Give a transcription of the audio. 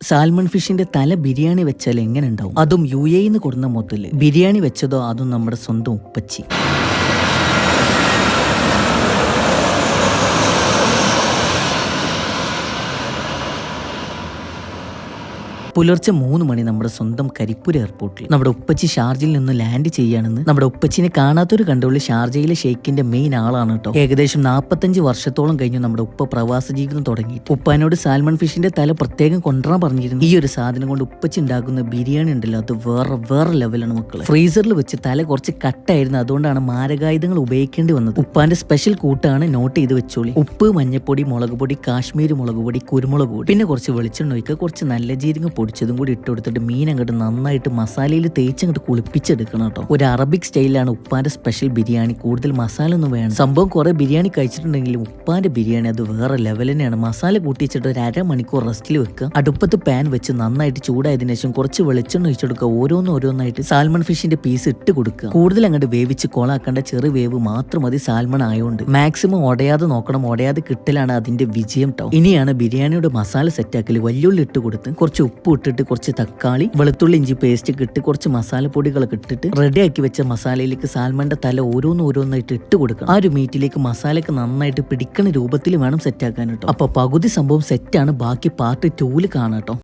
Salmon ഫിഷിന്റെ തല ബിരിയാണി വെച്ചാൽ എങ്ങനെ ഉണ്ടാവും? അതും UAE കൊടുന്ന മുതല് ബിരിയാണി വെച്ചതോ അതും നമ്മുടെ സ്വന്തം ഉപ്പച്ചി. പുലർച്ചെ 3 മണി നമ്മുടെ സ്വന്തം കരിപ്പൂർ എയർപോർട്ടിൽ നമ്മുടെ ഉപ്പച്ചി ഷാർജയിൽ നിന്ന് ലാൻഡ് ചെയ്യാണെന്ന്. നമ്മുടെ ഉപ്പച്ചിനെ കാണാത്തൊരു കണ്ടുള്ളി ഷാർജയിലെ ഷെയ്ഖിന്റെ മെയിൻ ആളാണ് കേട്ടോ. ഏകദേശം 45 വർഷത്തോളം കഴിഞ്ഞു നമ്മുടെ ഉപ്പ പ്രവാസ ജീവിതം തുടങ്ങി. ഉപ്പാനോട് സാൽമൺ ഫിഷിന്റെ തല പ്രത്യേകം കൊണ്ടുവരാൻ പറഞ്ഞിരുന്നു. ഈ ഒരു സാധനം കൊണ്ട് ഉപ്പച്ചി ഉണ്ടാക്കുന്ന ബിരിയാണി ഉണ്ടല്ലോ, അത് വേറെ ലെവലാണ് മക്കളെ. ഫ്രീസറിൽ വെച്ച് തല കുറച്ച് കട്ടായിരുന്നു, അതുകൊണ്ടാണ് മാരകായുധങ്ങൾ ഉപയോഗിക്കേണ്ടി വന്നത്. ഉപ്പാന്റെ സ്പെഷ്യൽ കൂട്ടാണ്, നോട്ട് ചെയ്ത് വെച്ചോളി. ഉപ്പ്, മഞ്ഞപ്പൊടി, മുളക് പൊടി, കാശ്മീരി മുളക് പൊടി, കുരുമുളക് പൊടി, പിന്നെ കുറച്ച് വെളിച്ചെണ്ണ ഒഴിക്കുക, കുറച്ച് നല്ല ജീരകം പൊടിച്ചതും കൂടി ഇട്ട് കൊടുത്തിട്ട് മീൻ അങ്ങോട്ട് നന്നായിട്ട് മസാലയിൽ തേച്ചങ്ങോട്ട് കുളിപ്പിച്ചെടുക്കണം കേട്ടോ. ഒരു അറബിക് സ്റ്റൈലിലാണ് ഉപ്പാന്റെ സ്പെഷ്യൽ ബിരിയാണി. കൂടുതൽ മസാല ഒന്നും വേണം. സംഭവം കുറെ ബിരിയാണി കഴിച്ചിട്ടുണ്ടെങ്കിലും ഉപ്പാന്റെ ബിരിയാണി അത് വേറെ ലെവൽ തന്നെയാണ്. മസാല കൂട്ടിച്ചിട്ട് ഒരു 1/2 മണിക്കൂർ റെസ്റ്റിൽ വെക്കുക. അടുപ്പത്ത് പാൻ വെച്ച് നന്നായിട്ട് ചൂടായതിനു ശേഷം കുറച്ച് വെളിച്ചെണ്ണ ഒഴിച്ചെടുക്കുക. ഓരോന്നായിട്ട് സാൽമൺ ഫിഷിന്റെ പീസ് ഇട്ട് കൊടുക്കുക. കൂടുതൽ അങ്ങോട്ട് വേവിച്ച് കോളാക്കേണ്ട, ചെറു വേവ് മാത്രം മതി സാൽമൺ ആയതുകൊണ്ട്. മാക്സിമം ഉടയാതെ നോക്കണം, ഉടയാതെ കിട്ടലാണ് അതിന്റെ വിജയം ട്ടോ. ഇനിയാണ് ബിരിയാണിയുടെ മസാല സെറ്റാക്കല്. വല്യുള്ളി ഇട്ട് കൊടുത്ത് കുറച്ച് ഉപ്പ് ഇട്ടിട്ട് കുറച്ച് തക്കാളി, വെളുത്തുള്ളി, ഇഞ്ചി പേസ്റ്റ് ഇട്ട് കുറച്ച് മസാലപ്പൊടികളൊക്കെ ഇട്ടിട്ട് റെഡിയാക്കി വെച്ച മസാലയിലേക്ക് സാൽമന്റെ തല ഓരോന്നായിട്ട് ഇട്ട് കൊടുക്കണം. ആ ഒരു മീറ്റിലേക്ക് മസാലയൊക്കെ നന്നായിട്ട് പിടിക്കണ രൂപത്തിൽ വേണം സെറ്റാക്കാൻ കേട്ടോ. അപ്പൊ പകുതി സംഭവം സെറ്റാണ്, ബാക്കി പാർട്ട് 2 കാണാം കേട്ടോ.